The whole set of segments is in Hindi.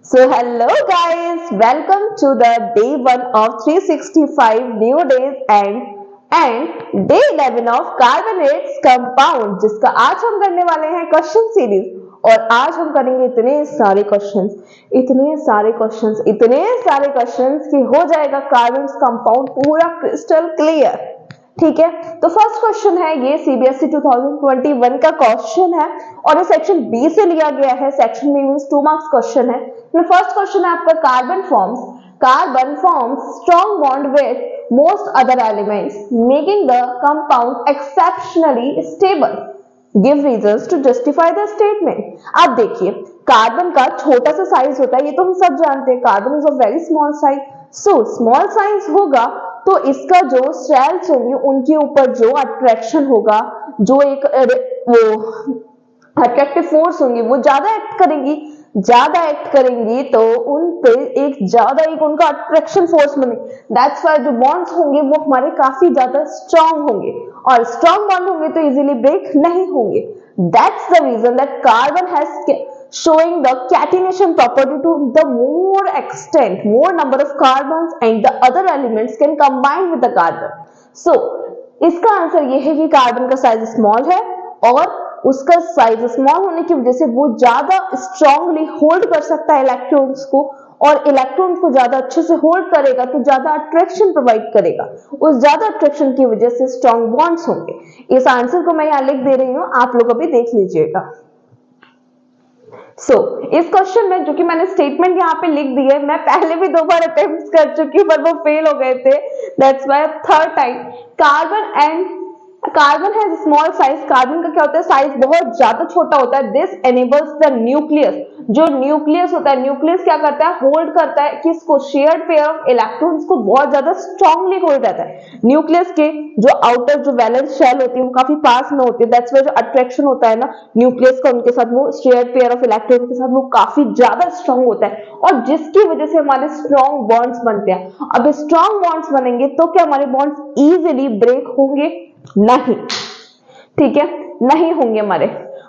So hello guys, welcome to the day 1 of 365 new days and day 11 of carbonates compound जिसका आज हम करने वाले हैं क्वेश्चन सीरीज। और आज हम करेंगे इतने सारे क्वेश्चंस कि हो जाएगा कार्बन्स कंपाउंड पूरा क्रिस्टल क्लियर। ठीक है, तो फर्स्ट क्वेश्चन है, ये सीबीएसई 2021 का क्वेश्चन है और ये सेक्शन बी से लिया गया है। Section B means 2 marks question है। तो फर्स्ट क्वेश्चन है आपका, carbon forms strong bond with most other elements making the compound exceptionally stable, give reasons to justify the statement. आप देखिए, कार्बन का छोटा सा साइज होता है, ये तो हम सब जानते हैं, carbon is a very small size. So small size होगा तो इसका जो शेल्स होंगे उनके ऊपर जो अट्रैक्शन होगा, जो एक वो अट्रैक्टिव फोर्स होंगी वो ज्यादा एक्ट करेंगी तो उन पे एक उनका अट्रैक्शन फोर्स बने। दैट्स व्हाई जो बॉन्ड्स होंगे वो हमारे काफी ज्यादा स्ट्रांग होंगे और स्ट्रांग बॉन्ड होंगे तो इजीली ब्रेक नहीं होंगे। That's the reason that carbon has showing the catenation property to the more number of carbons and the other elements can combine with the carbon. So इसका आंसर ये है कि कार्बन का साइज स्मॉल है और उसका साइज स्मॉल होने की वजह से वो ज्यादा स्ट्रांगली होल्ड कर सकता है इलेक्ट्रॉन्स को, और इलेक्ट्रॉन्स को ज्यादा अच्छे से होल्ड करेगा तो ज्यादा अट्रैक्शन प्रोवाइड करेगा। उस ज्यादा अट्रैक्शन की वजह से स्ट्रांग बॉन्ड्स होंगे। इस आंसर को मैं यहाँ लिख दे रही हूँ, आप लोग अभी देख लीजिएगा। इस क्वेश्चन में जो कि मैंने स्टेटमेंट यहाँ पे लिख दी है, मैं पहले भी 2 बार अटेम्प्ट कर चुकी हूँ पर वो फेल हो गए थे। That's why third time. Carbon has small size. Carbon का क्या होता है, साइज बहुत ज्यादा छोटा होता है। This enables the nucleus. जो न्यूक्लियस होता है, न्यूक्लियस क्या करता है, होल्ड करता है किसको, शेयर्ड पेयर ऑफ इलेक्ट्रॉन्स को बहुत ज्यादा स्ट्रांगली होल्ड रहता है। न्यूक्लियस के जो आउटर जो वैलेंस शेल होती है वो काफी पास में होती है। दैट्स व्हाई जो अट्रैक्शन होता है ना न्यूक्लियस का उनके साथ, वो शेयर्ड पेयर ऑफ इलेक्ट्रॉन के साथ वो काफी ज्यादा स्ट्रांग होता है और जिसकी वजह से हमारे स्ट्रांग बॉन्ड्स बनते हैं। अब स्ट्रांग बॉन्ड्स बनेंगे तो क्या हमारे बॉन्ड्स इजीली ब्रेक होंगे? नहीं। ठीक है, नहीं होंगे हमारे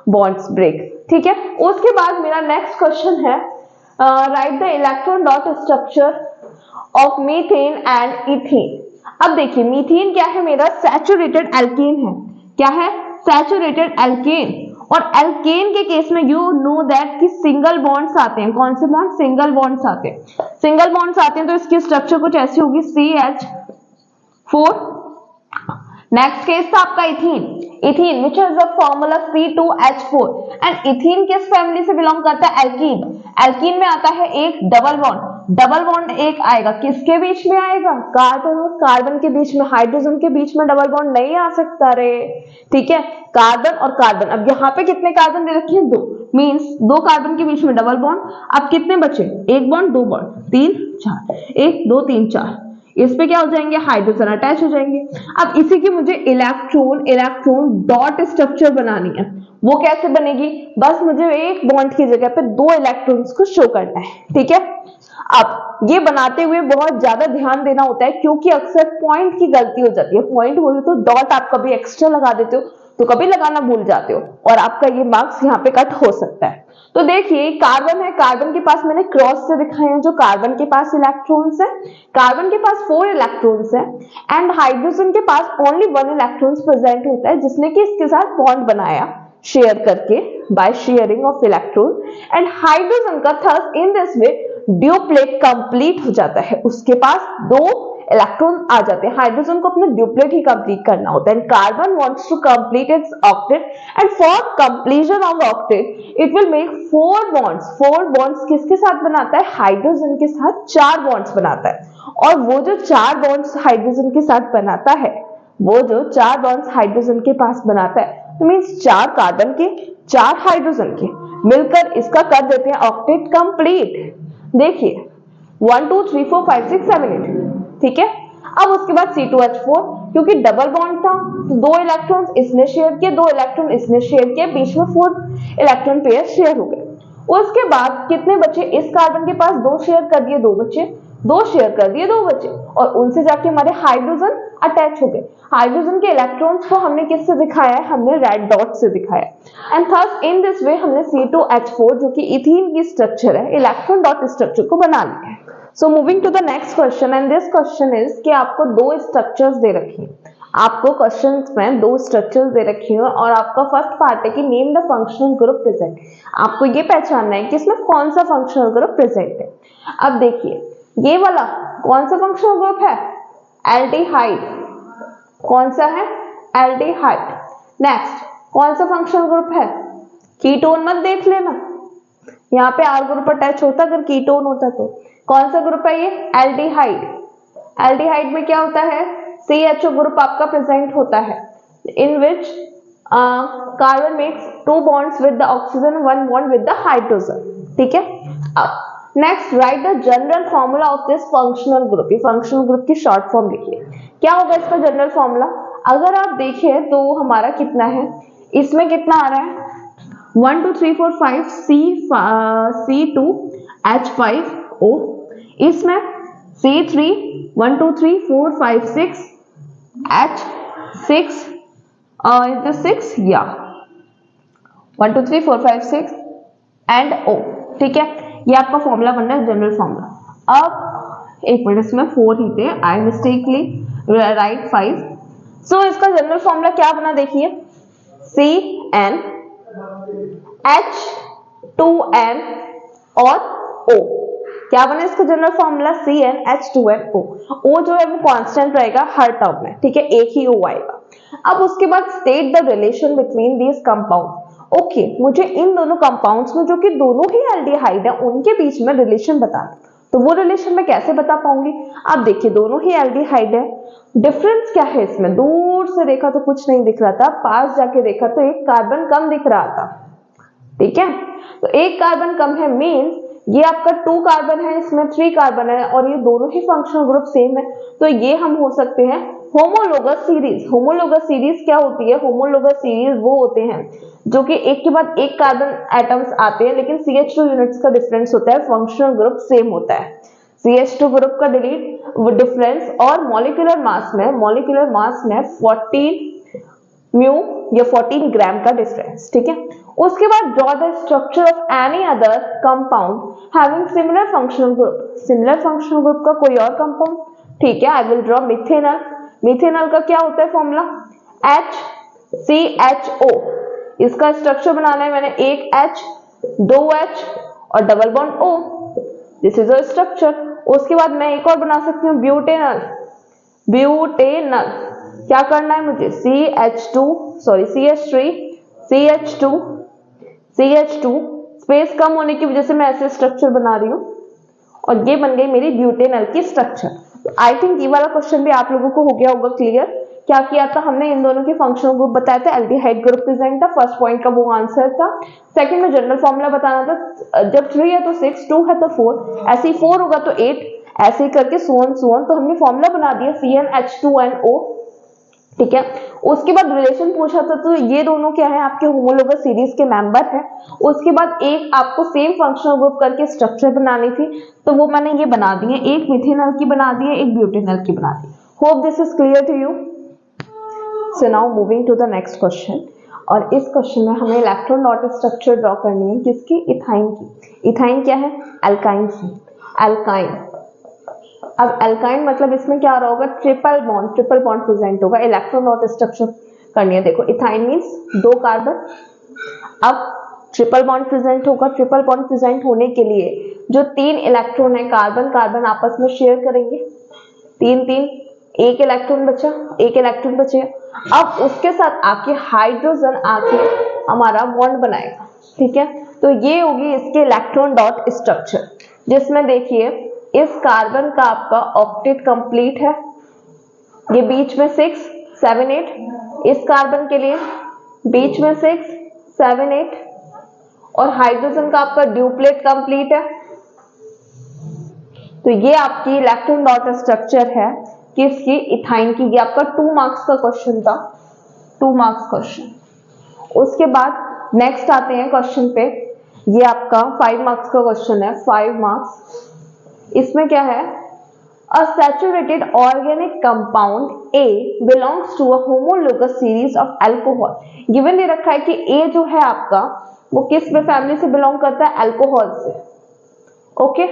बॉन्ड्स ब्रेक। ठीक है, उसके बाद मेरा नेक्स्ट क्वेश्चन है, right the electron dot structure of methane and ethene. अब देखिए, मीथेन क्या है, मेरा सैचुरेटेड एल्केन है। क्या है? Saturated alkane. और एल्केन के केस में यू नो दैट कि सिंगल बॉन्ड्स आते हैं। कौन से बॉन्ड? सिंगल बॉन्ड्स आते हैं। सिंगल बॉन्ड्स आते हैं तो इसकी स्ट्रक्चर कुछ ऐसी होगी, CH4। नेक्स्ट केस था आपका ethene. Ethene which is the formula C2H4 and ethene किस फैमिली से बिलोंग करता है? एल्कीन। एल्कीन में आता है एक डबल बॉन्ड। डबल बॉन्ड एक आएगा, किसके बीच में आएगा? कार्बन और कार्बन के बीच में। हाइड्रोजन के बीच में डबल बॉन्ड नहीं आ सकता रे। ठीक है, कार्बन और कार्बन। अब यहाँ पे कितने कार्बन दे रखे हैं? 2, मींस 2 कार्बन के बीच में डबल बॉन्ड। अब कितने बचे? 1 बॉन्ड, 2 बॉन्ड, 3 4, 1 2 3 4। इस पे क्या हो जाएंगे? हाइड्रोजन अटैच हो जाएंगे। अब इसी की मुझे इलेक्ट्रॉन डॉट स्ट्रक्चर बनानी है। वो कैसे बनेगी? बस मुझे एक बॉन्ड की जगह पे 2 इलेक्ट्रॉन्स को शो करना है। ठीक है, अब ये बनाते हुए बहुत ज्यादा ध्यान देना होता है क्योंकि अक्सर पॉइंट की गलती हो जाती है। पॉइंट बोले तो डॉट आप कभी एक्स्ट्रा लगा देते हो तो कभी लगाना भूल जाते हो और आपका ये मार्क्स यहाँ पे कट हो सकता है। तो देखिए, कार्बन है, कार्बन के पास मैंने क्रॉस से दिखाए हैं जो कार्बन के पास इलेक्ट्रॉन्स है। कार्बन के पास 4 इलेक्ट्रॉन्स है एंड हाइड्रोजन के पास ओनली 1 इलेक्ट्रॉन्स प्रेजेंट होता है जिसने कि इसके साथ बॉन्ड बनाया शेयर करके, by sharing of electron. And hydrogen का thus in this way duplet complete हो जाता है, उसके पास 2 इलेक्ट्रॉन आ जाते हैं। हाइड्रोजन को अपना ड्यूप्लेट ही कंप्लीट करना होता है। Carbon wants to complete its octet and for completion of octet it will make 4 bonds. 4 bonds किसके साथ बनाता है? हाइड्रोजन के साथ 4 बॉन्ड्स बनाता है। और वो जो 4 बॉन्ड्स हाइड्रोजन के साथ बनाता है, वो जो 4 बॉन्ड्स हाइड्रोजन के पास बनाता है, तो मींस 4 कार्बन के 4 हाइड्रोजन के मिलकर इसका कर देते हैं ऑक्टेट कंप्लीट। देखिए 1 2 3 4 5 6 7 8। ठीक है, अब उसके बाद C2H4, क्योंकि डबल बॉन्ड था तो 2 इलेक्ट्रॉन्स इसने शेयर किए, 2 इलेक्ट्रॉन इसने शेयर किए, बीच में 4 इलेक्ट्रॉन पेयर शेयर हो गए। उसके बाद कितने बचे? इस कार्बन के पास 2 शेयर कर दिए, 2 बचे। दो शेयर कर दिए, दो बचे, और उनसे जाके हमारे हाइड्रोजन अटैच हो गए। हाइड्रोजन के इलेक्ट्रॉन्स को हमने किससे दिखाया है? हमने रेड डॉट से दिखाया। एंड थस इन दिस वे हमने C2H4 जो कि इथीन की स्ट्रक्चर है, इलेक्ट्रॉन डॉट स्ट्रक्चर को बना लिया है। So moving to the next question, and this question is कि आपको दो स्ट्रक्चर्स दे रखी हैं। आपको क्वेश्चंस में दो स्ट्रक्चर्स दे रखी हैं और आपका फर्स्ट पार्ट है कि name the functional group present. आपको ये पहचानना है कि इसमें कौन सा फंक्शनल ग्रुप प्रेजेंट है। अब देखिए ये वाला कौन सा फंक्शनल ग्रुप है? एल्डिहाइड। कौन सा है? एल्डिहाइड। नेक्स्ट कौन सा फंक्शनल ग्रुप है? कीटोन मत देख लेना, यहाँ पे आर ग्रुप अटैच होता अगर कीटोन होता तो। कौन सा ग्रुप है ये? एल्डिहाइड। एल्डिहाइड में क्या होता है? CHO ग्रुप आपका प्रेजेंट होता है, in which carbon makes 2 bonds with the oxygen, 1 bond with the hydrogen। ठीक है। अब next right the general formula of this functional group. ये फंक्शनल ग्रुप की शॉर्ट फॉर्म लिखिए। क्या होगा इसका जनरल फॉर्मूला? अगर आप देखें तो हमारा कितना है, इसमें कितना आ रहा है? 1 2 3 4 5 C2H5O, इसमें C3 1 2 3 4 5 6 H6 into 6 या 1 2 3 4 5 6 एंड O। ठीक है, ये आपका फॉर्मूला बन रहा है, जनरल फॉर्मूला। अब एक मिनट, इसमें 4 ही थे, आई मिस्टेकली राइट 5। सो इसका जनरल फॉर्मूला क्या बना देखिए, CN H2N और O। क्या बना इसका जनरल फॉर्मूला? CnH2nO। O जो है वो कांस्टेंट रहेगा हर टर्म में, ठीक है, एक ही O आएगा। अब उसके बाद state the relation between these compound. Okay, मुझे इन दोनों कंपाउंड्स में जो कि दोनों ही एल्डिहाइड है उनके बीच में रिलेशन बताना। तो वो रिलेशन मैं कैसे बता पाऊंगी? आप देखिए दोनों ही एल्डिहाइड है, डिफरेंस क्या है इसमें? दूर से देखा तो कुछ नहीं दिख रहा था, पास जाके देखा तो एक कार्बन कम दिख रहा था। ठीक है, तो एक कार्बन कम है, मीन्स ये आपका 2 कार्बन है, इसमें 3 कार्बन है और ये दोनों ही फंक्शनल ग्रुप सेम है। तो ये हम हो सकते हैं होमोलोगस सीरीज। होमोलोगस सीरीज क्या होती है? होमोलोगस सीरीज वो होते हैं जो कि एक के बाद एक कार्बन एटम्स आते हैं लेकिन CH2 यूनिट्स का डिफरेंस होता है, फंक्शनल ग्रुप सेम होता है। CH2 ग्रुप का डिफरेंस और मॉलिक्यूलर मास में 14 म्यू या 14 ग्राम का डिफरेंस। ठीक है, उसके बाद draw the structure of any other compound having similar functional group. Similar functional group का कोई और कंपाउंड। ठीक है, I will draw methanol. Methanol का क्या होता है फॉर्मूला? HCHO। इसका स्ट्रक्चर बनाना है मैंने, एक H 2 H और double bond O। This is a structure. उसके बाद मैं एक और बना सकती हूँ, ब्यूटेनॉल। क्या करना है मुझे? CH2 स्पेस कम होने की वजह से मैं ऐसे स्ट्रक्चर बना रही हूँ और ये बन गई मेरी ब्यूटेनॉल की स्ट्रक्चर। आई थिंक ये वाला क्वेश्चन भी आप लोगों को हो गया होगा क्लियर। क्या किया था हमने? इन दोनों के फंक्शनल ग्रुप बताया था, एल्डिहाइड ग्रुप प्रेजेंट था, फर्स्ट पॉइंट का वो आंसर था। सेकंड में जनरल फॉर्मूला बताना था, जब 3 है तो 6, 2 है तो 4, ऐसे ही 4 होगा तो 8, ऐसे ही करके सोन तो हमने फॉर्मूला बना दिया CnH2nO। ठीक है, उसके बाद रिलेशन पूछा था तो ये दोनों क्या है? आपके होमोलोगस सीरीज के मेंबर है। उसके बाद एक आपको सेम फंक्शनल ग्रुप करके स्ट्रक्चर बनानी थी तो वो मैंने ये बना दी है, एक मिथेनॉल की बना दी है, एक ब्यूटेनॉल की बना दी। Hope this is clear to you. So now moving to the next question, और इस क्वेश्चन में हमें इलेक्ट्रॉन डॉट स्ट्रक्चर ड्रॉ करनी है, किसकी? इथाइन की। इथाइन क्या है? अल्काइन से। अल्काइन। अब अल्काइन मतलब इसमें क्या आ रहा होगा? ट्रिपल बॉन्ड प्रेजेंट होगा, इलेक्ट्रॉन डॉट स्ट्रक्चर करनी है। देखो इथाइन मींस 2 कार्बन, अब ट्रिपल बॉन्ड प्रेजेंट होगा। ट्रिपल बॉन्ड प्रेजेंट होने के लिए जो 3 इलेक्ट्रॉन है कार्बन आपस में शेयर करेंगे, 3 एक इलेक्ट्रॉन बचे। अब उसके साथ आके हाइड्रोजन आके हमारा बॉन्ड बनाएगा। ठीक है, तो ये होगी इसके इलेक्ट्रॉन डॉट स्ट्रक्चर, जिसमें देखिए इस कार्बन का आपका ऑक्टेट कंप्लीट है, ये बीच में 6 7 8, इस कार्बन के लिए बीच में 6 7 8 और हाइड्रोजन का आपका ड्यूप्लेट कंप्लीट है। तो ये आपकी इलेक्ट्रॉन डॉट स्ट्रक्चर है किसकी? इथाइन की। ये आपका 2 मार्क्स का क्वेश्चन था, 2 मार्क्स क्वेश्चन। उसके बाद नेक्स्ट आते हैं क्वेश्चन पे, ये आपका 5 मार्क्स का क्वेश्चन है, 5 मार्क्स। इसमें क्या है? A saturated organic compound A belongs to a homologous series of alcohol. Given दे रखा है कि A जो है आपका वो किस फैमिली से बिलोंग करता है, अल्कोहल से। ओके,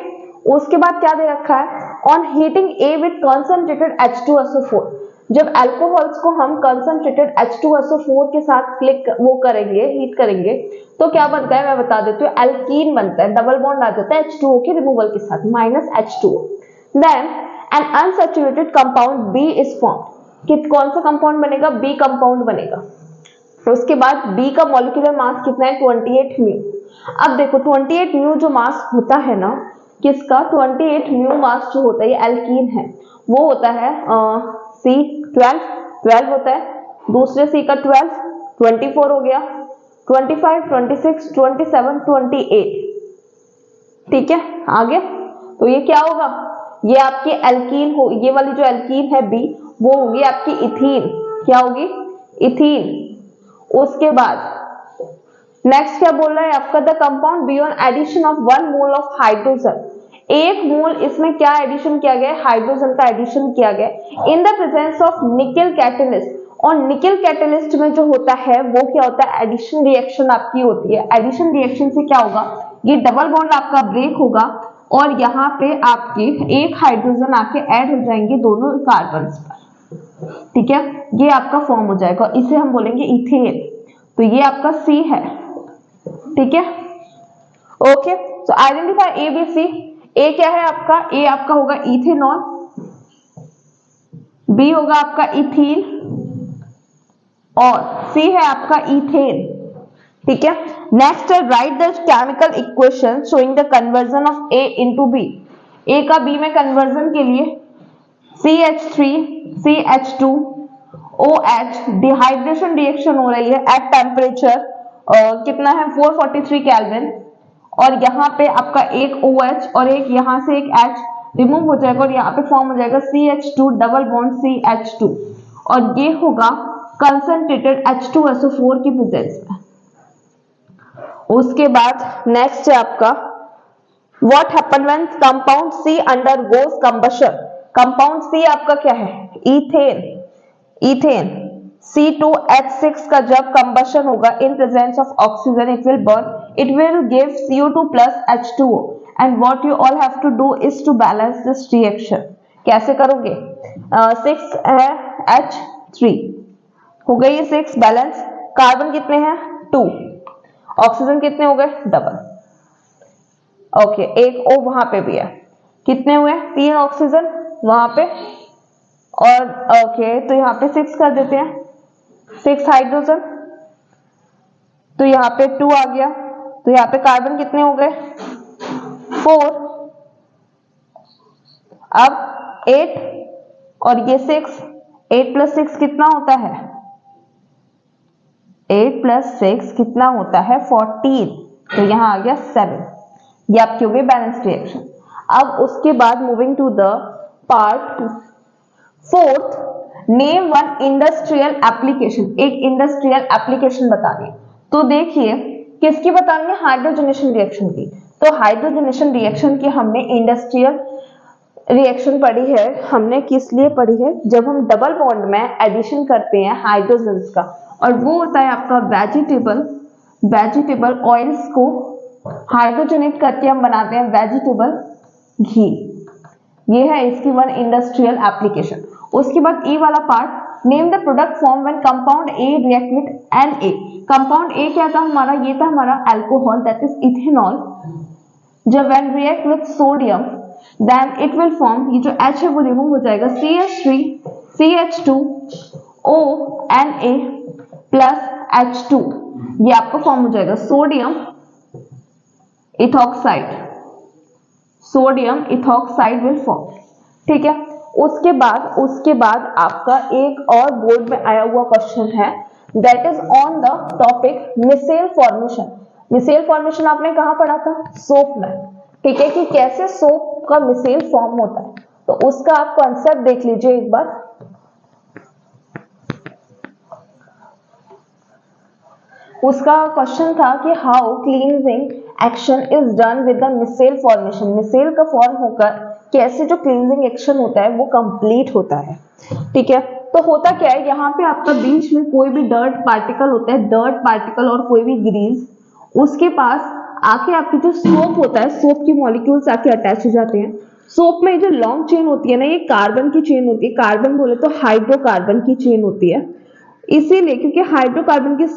उसके बाद क्या दे रखा है, on heating A with concentrated H2SO4, जब अल्कोहल्स को हम कंसंट्रेटेड H2SO4 के साथ क्लिक वो करेंगे, हीट करेंगे, तो क्या बनता है मैं बता देती हूँ, एल्कीन बनता है, डबल बॉन्ड आ जाता है H2O के रिमूवल के साथ, minus H2O। Then an unsaturated compound B is formed, कि कौन सा कंपाउंड बनेगा, B कंपाउंड बनेगा। तो उसके बाद B का मॉलिक्यूलर मास कितना है, 28 म्यू। अब देखो 28 म्यू जो मास होता है ना, किसका, 28 म्यू मास जो होता है, ये एल्कीन है, वो होता है C12 होता है, दूसरे C का 12, 24 हो गया, 25, 26, 27, 28, ठीक है, आगे। तो ये क्या होगा, ये आपकी एल्कीन हो, ये वाली जो एल्कीन है B, वो होगी आपकी इथीन, क्या होगी, इथीन। उसके बाद नेक्स्ट क्या बोल रहा है आपका, the compound beyond addition of 1 mole of hydrogen, 1 mole इसमें क्या एडिशन किया गया, हाइड्रोजन का एडिशन किया गया, in the presence of nickel catalyst. और निकेल कैटलिस्ट में जो होता है वो क्या होता है, एडिशन रिएक्शन आपकी होती है। एडिशन रिएक्शन से क्या होगा, ये डबल बॉन्ड आपका ब्रेक होगा और यहाँ पे आपके एक हाइड्रोजन आके ऐड हो जाएंगे दोनों कार्बन पर, ठीक है, ये आपका फॉर्म हो जाएगा, इसे हम बोलेंगे इथेन। तो ये आपका C है, ठीक है, okay. So identify A, B, C। A क्या है आपका, A आपका होगा इथेनॉल, B होगा आपका इथीन और C है आपका इथेन, ठीक है। नेक्स्ट है right the chemical equation showing the conversion of A into B। A का B में कन्वर्जन के लिए CH3 CH2 OH dehydration reaction हो रही है एट टेम्परेचर कितना है 443 केल्विन, और यहाँ पे आपका एक OH और एक यहाँ से एक H रिमूव हो जाएगा और यहाँ पे फॉर्म हो जाएगा CH2 डबल बॉन्ड CH2, और ये होगा कंसंट्रेटेड H2SO4 की प्रेजेंस में। उसके बाद नेक्स्ट है आपका what happen when compound C undergoes combustion. Compound C आपका क्या है, इथेन, इथेन C2H6 का जब कंबशन होगा in presence of oxygen it will burn, it will give CO2 plus H2O and what you all have to do is to balance this reaction। कैसे करोगे, 6 है H3 हो गई ये 6 बैलेंस, कार्बन कितने हैं 2, ऑक्सीजन कितने हो गए डबल, ओके, एक O वहां पे भी है, कितने हुए 3 ऑक्सीजन वहां पे, और ओके तो यहाँ पे 6 कर देते हैं, 6 हाइड्रोजन, तो यहाँ पे 2 आ गया, तो यहाँ पे कार्बन कितने हो गए 4, अब 8 और ये 6, 8 प्लस 6 कितना होता है, 8 प्लस 6 कितना होता है 14, तो यहाँ आ गया 7, ये आपकी हो गई बैलेंस रिएक्शन। अब उसके बाद moving to the part 4th, name one industrial application, एक इंडस्ट्रियल एप्लीकेशन बतानी है। तो देखिए किसकी बतानी है, हाइड्रोजनेशन रिएक्शन की। तो हाइड्रोजनेशन रिएक्शन की हमने इंडस्ट्रियल रिएक्शन पढ़ी है, हमने किस लिए पढ़ी है, जब हम डबल बॉन्ड में एडिशन करते हैं हाइड्रोजन्स का, और वो होता है आपका वेजिटेबल ऑयल्स को हाइड्रोजनेट करके हम बनाते हैं वेजिटेबल घी, ये है इसकी वन इंडस्ट्रियल एप्लीकेशन। उसके बाद ई वाला part, name the product form when compound A react with Na। Compound A क्या था हमारा, ये था हमारा अल्कोहल दैट इज इथेनॉल, जब when react with sodium then it will form, ये जो H है वो रिमूव हो जाएगा, CH3 CH2 ONA plus H2, ये आपका फॉर्म हो जाएगा sodium ethoxide, sodium ethoxide will form, ठीक है। उसके बाद आपका एक और बोर्ड में आया हुआ क्वेश्चन है that is on the topic micelle formation. Micelle formation आपने कहाँ पढ़ा था, सोप में, ठीक है, कि कैसे सोप का मिसेल फॉर्म होता है, तो उसका आप कॉन्सेप्ट देख लीजिए एक बार। उसका क्वेश्चन था कि how cleansing action is done with the micelle formation, micelle का फॉर्म होकर कैसे जो क्लींजिंग एक्शन होता है वो कंप्लीट होता है। ठीक है, तो होता क्या है, यहाँ पे आपका बीच में कोई भी डर्ट पार्टिकल होता है, डर्ट पार्टिकल और कोई भी ग्रीस, उसके पास आके आपकी जो सोप होता है, सोप की मॉलिक्यूल्स आके अटैच हो जाते हैं। सोप में जो लॉन्ग चेन होती है ना, ये कार्बन की चेन होती है, कार्बन बोले तो हाइड्रोकार्बन की चेन होती है। इसीलिए क्योंकि हाइड्रोकार्बन की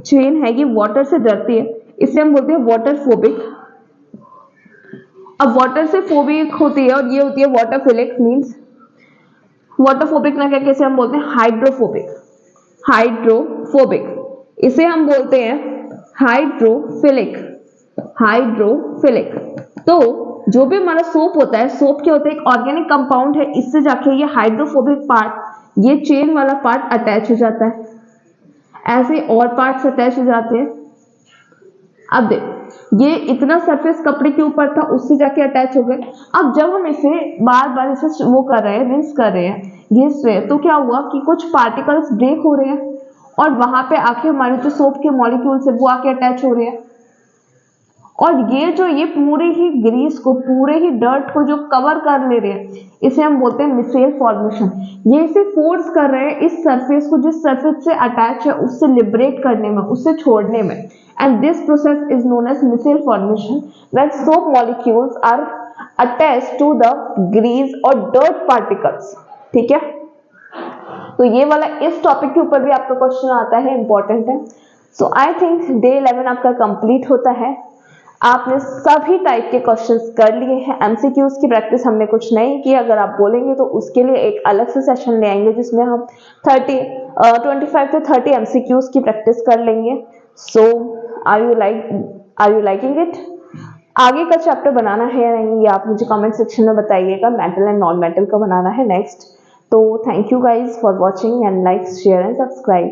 चेन है, ये वाटर से डरती है, इसलिए हम बोलते हैं वाटर फोबिक। अब वाटर से फोबिक होती है और ये होती है water philic, means water phobic ना क्या कैसे हम बोलते हैं हाइड्रोफोबिक, हाइड्रोफोबिक इसे हम बोलते हैं हाइड्रोफिलिक, हाइड्रोफिलिक। तो जो भी हमारा सोप होता है, सोप क्या होता है, एक ऑर्गेनिक कंपाउंड है, इससे जाके ये हाइड्रोफोबिक पार्ट, ये चेन वाला पार्ट अटैच हो जाता है, ऐसे और पार्ट्स अटैच हो जाते हैं। अब देख, ये इतना सरफेस कपड़े के ऊपर था, उससे जाके अटैच हो गए। अब जब हम इसे बार बार इसे वो कर रहे हैं, रिंस कर रहे हैं, घिस रहे हैं, तो क्या हुआ कि कुछ पार्टिकल्स ब्रेक हो रहे हैं और वहां पे आके हमारे जो सोप के मॉलिक्यूल्स है वो आके अटैच हो रहे हैं। और ये पूरे ही ग्रीस को, पूरे ही डर्ट को जो कवर कर ले रहे हैं, इसे हम बोलते हैं मिसेल फॉर्मेशन। ये इसे फोर्स कर रहे हैं इस सरफेस को, जिस सरफेस से अटैच है उससे लिबरेट करने में, उससे छोड़ने में। And this process is known as micelle formation when soap molecules are attached to the grease और डर्ट पार्टिकल्स। ठीक है, तो ये वाला इस टॉपिक के ऊपर भी आपका क्वेश्चन आता है, इंपॉर्टेंट है। सो आई थिंक डे 11 आपका कंप्लीट होता है। आपने सभी टाइप के क्वेश्चंस कर लिए हैं। एमसीक्यूज की प्रैक्टिस हमने कुछ नहीं की, अगर आप बोलेंगे तो उसके लिए एक अलग से सेशन ले आएंगे जिसमें हम 25 to 30 एमसीक्यूज की प्रैक्टिस कर लेंगे। सो आर यू लाइकिंग इट? आगे का चैप्टर बनाना है या नहीं, ये आप मुझे कमेंट सेक्शन में बताइएगा। मेटल एंड नॉन मेटल का बनाना है नेक्स्ट। तो thank you guys for watching and like share and subscribe.